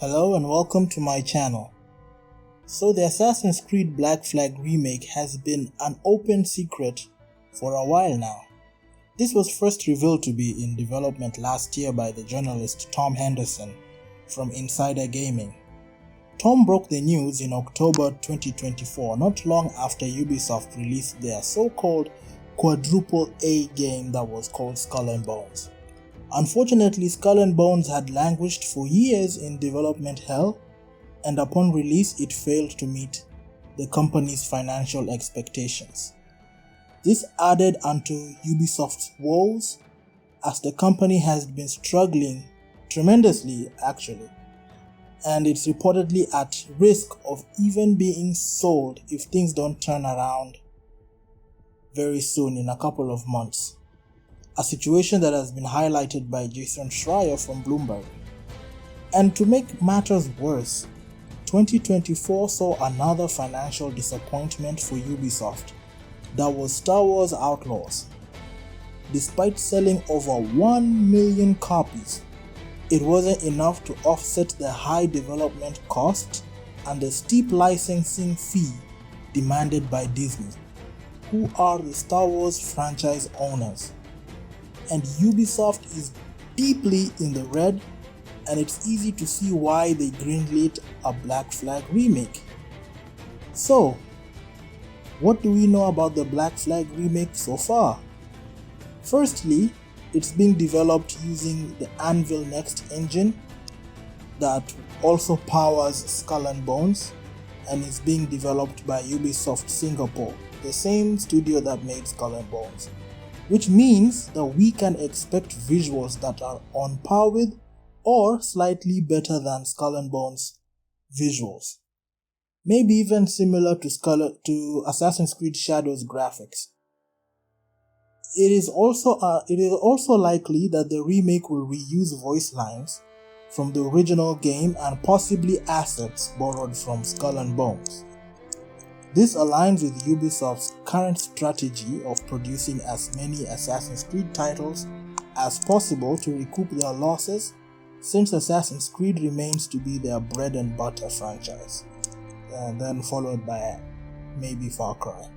Hello and welcome to my channel. So the Assassin's Creed Black Flag remake has been an open secret for a while now. This was first revealed to be in development last year by the journalist Tom Henderson from Insider Gaming. Tom broke the news in October 2024, not long after Ubisoft released their so-called quadruple A game that was called Skull and Bones. Unfortunately, Skull and Bones had languished for years in development hell, and upon release it failed to meet the company's financial expectations. This added unto Ubisoft's woes, as the company has been struggling tremendously actually, and it's reportedly at risk of even being sold if things don't turn around very soon in a couple of months. A situation that has been highlighted by Jason Schreier from Bloomberg. And to make matters worse, 2024 saw another financial disappointment for Ubisoft. That was Star Wars Outlaws. Despite selling over 1 million copies, it wasn't enough to offset the high development cost and the steep licensing fee demanded by Disney, who are the Star Wars franchise owners. And Ubisoft is deeply in the red, and it's easy to see why they greenlit a Black Flag remake. So, what do we know about the Black Flag remake so far? Firstly, it's being developed using the Anvil Next engine that also powers Skull and Bones, and is being developed by Ubisoft Singapore, the same studio that made Skull and Bones. Which means that we can expect visuals that are on par with or slightly better than Skull and Bones visuals. Maybe even similar to Assassin's Creed Shadows graphics. It is also likely that the remake will reuse voice lines from the original game and possibly assets borrowed from Skull and Bones. This aligns with Ubisoft's current strategy of producing as many Assassin's Creed titles as possible to recoup their losses, since Assassin's Creed remains to be their bread and butter franchise, and then followed by maybe Far Cry.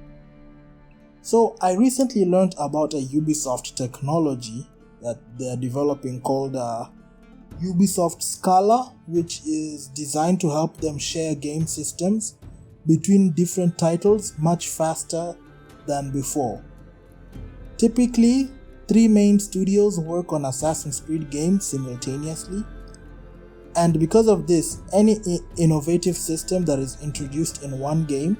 So I recently learned about a Ubisoft technology that they're developing called Ubisoft Scala, which is designed to help them share game systems between different titles much faster than before. Typically, 3 main studios work on Assassin's Creed games simultaneously, and because of this, any innovative system that is introduced in one game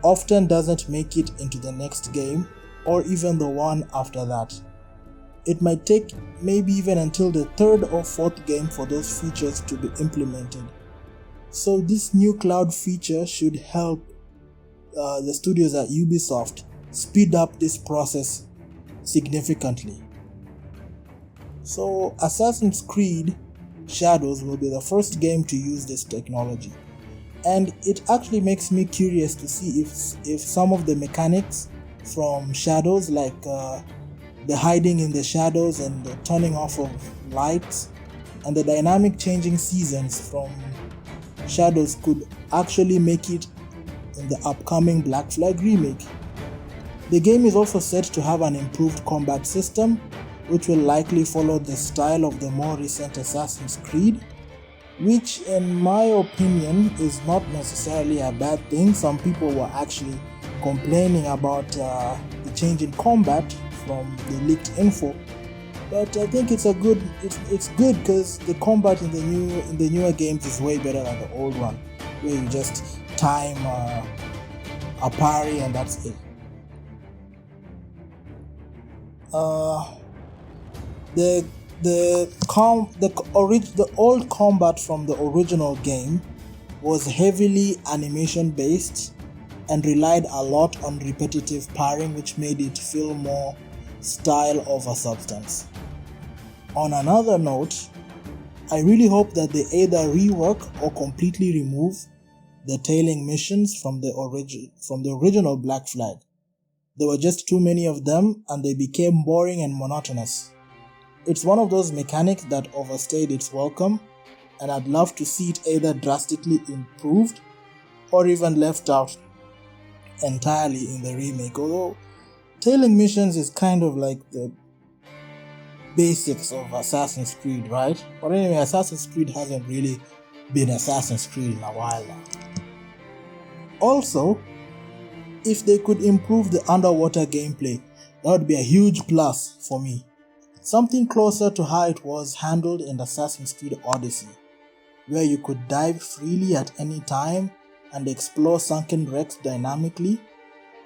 often doesn't make it into the next game or even the one after that. It might take maybe even until the 3rd or 4th game for those features to be implemented. So this new cloud feature should help the studios at Ubisoft speed up this process significantly. So Assassin's Creed Shadows will be the first game to use this technology. And it actually makes me curious to see if some of the mechanics from Shadows, like the hiding in the shadows and the turning off of lights and the dynamic changing seasons from Shadows, could actually make it in the upcoming Black Flag remake. The game is also said to have an improved combat system, which will likely follow the style of the more recent Assassin's Creed, which in my opinion is not necessarily a bad thing. Some people were actually complaining about the change in combat from the leaked info, but I think it's good because the combat in the newer games is way better than the old one, where you just time a parry and that's it. The old combat from the original game was heavily animation based and relied a lot on repetitive parrying, which made it feel more style over substance. On another note, I really hope that they either rework or completely remove the tailing missions from the original Black Flag. There were just too many of them and they became boring and monotonous. It's one of those mechanics that overstayed its welcome, and I'd love to see it either drastically improved or even left out entirely in the remake. Although tailing missions is kind of like the basics of Assassin's Creed, right? But anyway, Assassin's Creed hasn't really been Assassin's Creed in a while now. Also, if they could improve the underwater gameplay, that would be a huge plus for me. Something closer to how it was handled in Assassin's Creed Odyssey, where you could dive freely at any time and explore sunken wrecks dynamically.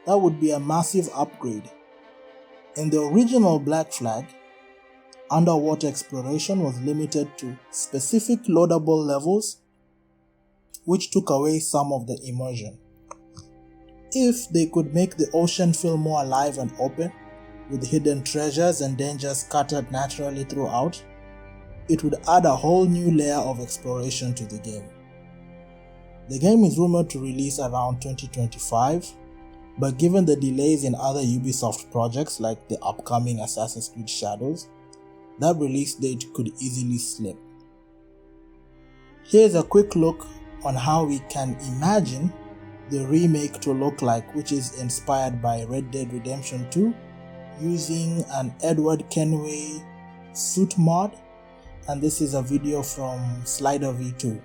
That would be a massive upgrade. In the original Black Flag, underwater exploration was limited to specific loadable levels, which took away some of the immersion. If they could make the ocean feel more alive and open, with hidden treasures and dangers scattered naturally throughout, it would add a whole new layer of exploration to the game. The game is rumored to release around 2025, but given the delays in other Ubisoft projects like the upcoming Assassin's Creed Shadows, that release date could easily slip. Here's a quick look on how we can imagine the remake to look like, which is inspired by Red Dead Redemption 2 using an Edward Kenway suit mod, and this is a video from Slider V2.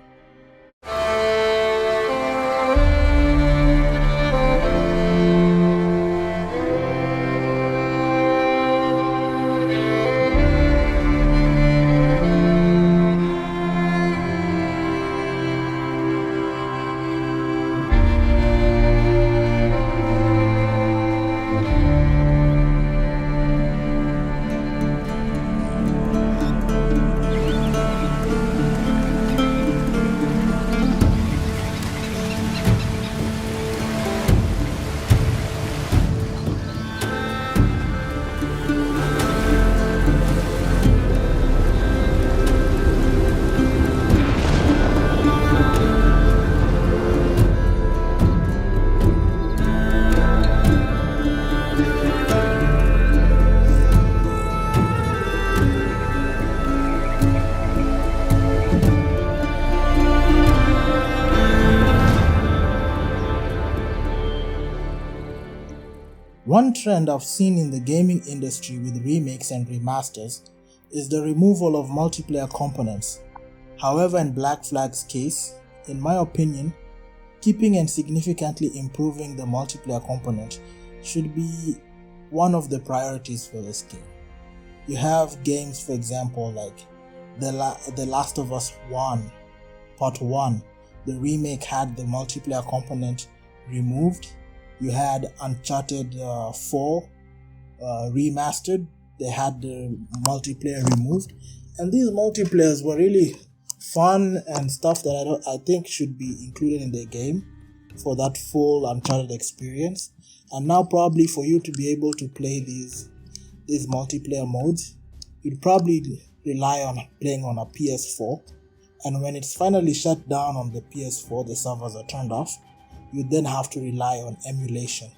One trend I've seen in the gaming industry with remakes and remasters is the removal of multiplayer components. However, in Black Flag's case, in my opinion, keeping and significantly improving the multiplayer component should be one of the priorities for this game. You have games, for example, like The Last of Us 1, Part 1. The remake had the multiplayer component removed. You had Uncharted 4 remastered. They had the multiplayer removed, and these multiplayers were really fun and stuff that I think should be included in the game for that full Uncharted experience. And now probably for you to be able to play these multiplayer modes, you'd probably rely on playing on a PS4, and when it's finally shut down on the PS4, the servers are turned off, you then have to rely on emulation,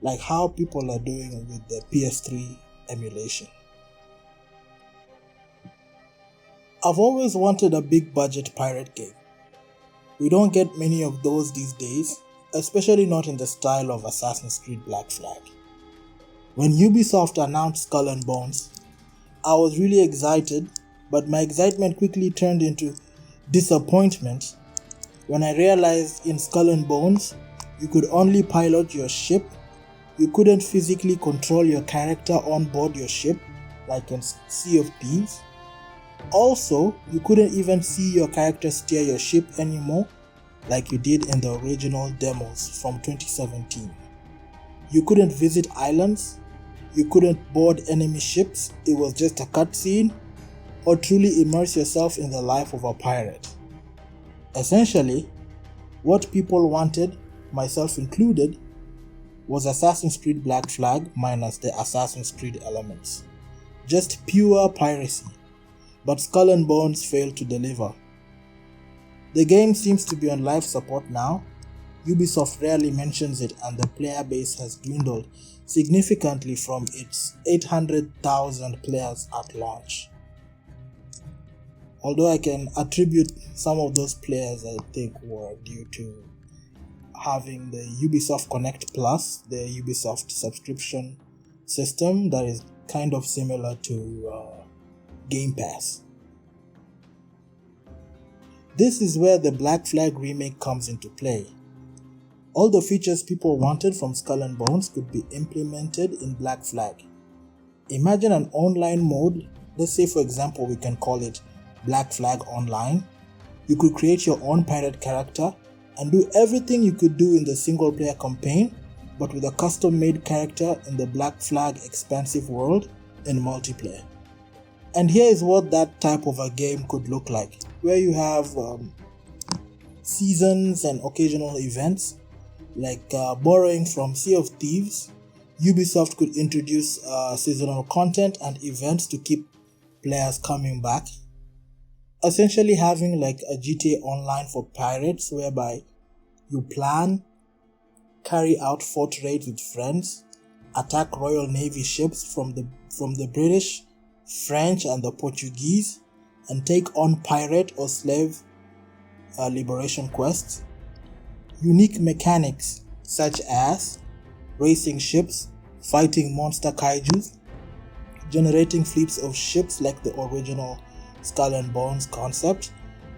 like how people are doing with the PS3 emulation. I've always wanted a big budget pirate game. We don't get many of those these days, especially not in the style of Assassin's Creed Black Flag. When Ubisoft announced Skull and Bones, I was really excited, but my excitement quickly turned into disappointment when I realized in Skull and Bones, you could only pilot your ship. You couldn't physically control your character on board your ship, like in Sea of Thieves. Also, you couldn't even see your character steer your ship anymore, like you did in the original demos from 2017. You couldn't visit islands, you couldn't board enemy ships, it was just a cutscene, or truly immerse yourself in the life of a pirate. Essentially, what people wanted, myself included, was Assassin's Creed Black Flag minus the Assassin's Creed elements. Just pure piracy. But Skull and Bones failed to deliver. The game seems to be on life support now. Ubisoft rarely mentions it, and the player base has dwindled significantly from its 800,000 players at launch. Although I can attribute some of those players, I think, were due to having the Ubisoft Connect Plus, the Ubisoft subscription system that is kind of similar to Game Pass. This is where the Black Flag remake comes into play. All the features people wanted from Skull and Bones could be implemented in Black Flag. Imagine an online mode, let's say for example we can call it Black Flag Online. You could create your own pirate character and do everything you could do in the single player campaign, but with a custom made character in the Black Flag expansive world in multiplayer. And here is what that type of a game could look like, where you have seasons and occasional events. Like borrowing from Sea of Thieves, Ubisoft could introduce seasonal content and events to keep players coming back. Essentially having like a GTA Online for pirates, whereby you plan, carry out fort raids with friends, attack Royal Navy ships from the British, French and the Portuguese, and take on pirate or slave liberation quests. Unique mechanics such as racing ships, fighting monster kaijus, generating fleets of ships like the original Skull and Bones concept.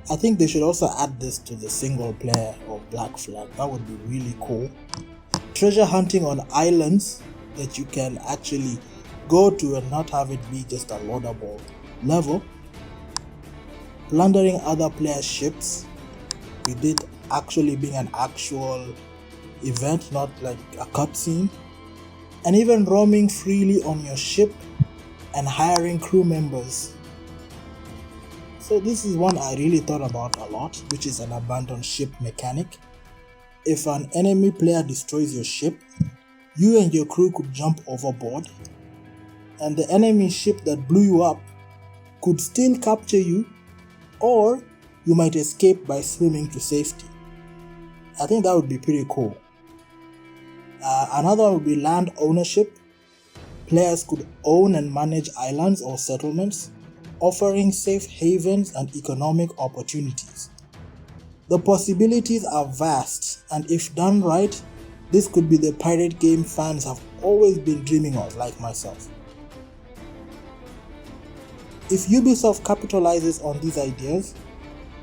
I think they should also add this to the single player of Black Flag. That would be really cool. Treasure hunting on islands that you can actually go to and not have it be just a loadable level. Plundering other players' ships, with it actually being an actual event, not like a cutscene. And even roaming freely on your ship and hiring crew members. So this is one I really thought about a lot, which is an abandoned ship mechanic. If an enemy player destroys your ship, you and your crew could jump overboard, and the enemy ship that blew you up could still capture you, or you might escape by swimming to safety. I think that would be pretty cool. Another one would be land ownership. Players could own and manage islands or settlements, offering safe havens and economic opportunities. The possibilities are vast, and if done right, this could be the pirate game fans have always been dreaming of, like myself. If Ubisoft capitalizes on these ideas,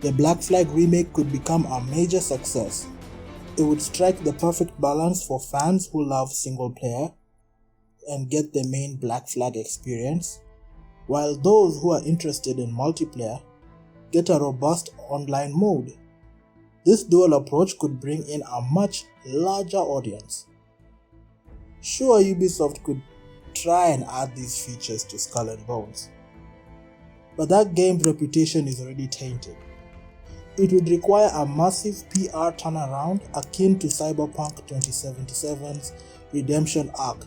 the Black Flag remake could become a major success. It would strike the perfect balance for fans who love single player and get the main Black Flag experience, while those who are interested in multiplayer get a robust online mode. This dual approach could bring in a much larger audience. Sure, Ubisoft could try and add these features to Skull and Bones, but that game's reputation is already tainted. It would require a massive PR turnaround akin to Cyberpunk 2077's redemption arc,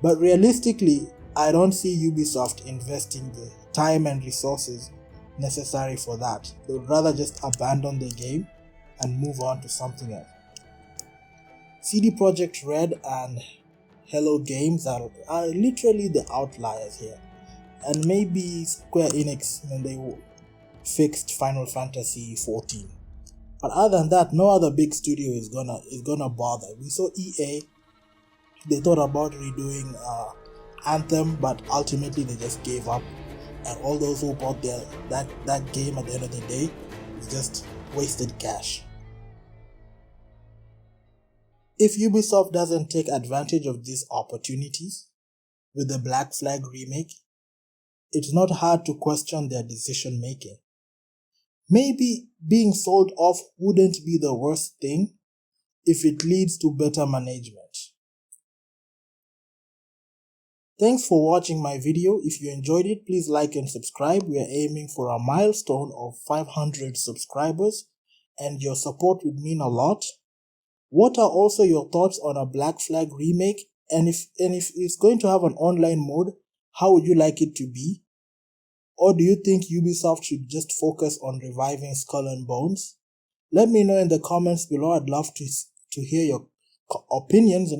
but realistically, I don't see Ubisoft investing the time and resources necessary for that. They would rather just abandon the game and move on to something else. CD Projekt Red and Hello Games are literally the outliers here, and maybe Square Enix when they fixed Final Fantasy XIV. But other than that, no other big studio is gonna bother. We saw EA, they thought about redoing Anthem, but ultimately they just gave up, and all those who bought that game at the end of the day is just wasted cash. If Ubisoft doesn't take advantage of these opportunities with the Black Flag remake, it's not hard to question their decision making. Maybe being sold off wouldn't be the worst thing if it leads to better management. Thanks for watching my video. If you enjoyed it, please like and subscribe. We are aiming for a milestone of 500 subscribers, and your support would mean a lot. What are also your thoughts on a Black Flag remake? And if it's going to have an online mode, how would you like it to be? Or do you think Ubisoft should just focus on reviving Skull and Bones? Let me know in the comments below. I'd love to hear your opinions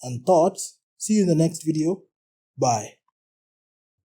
and thoughts. See you in the next video. Bye.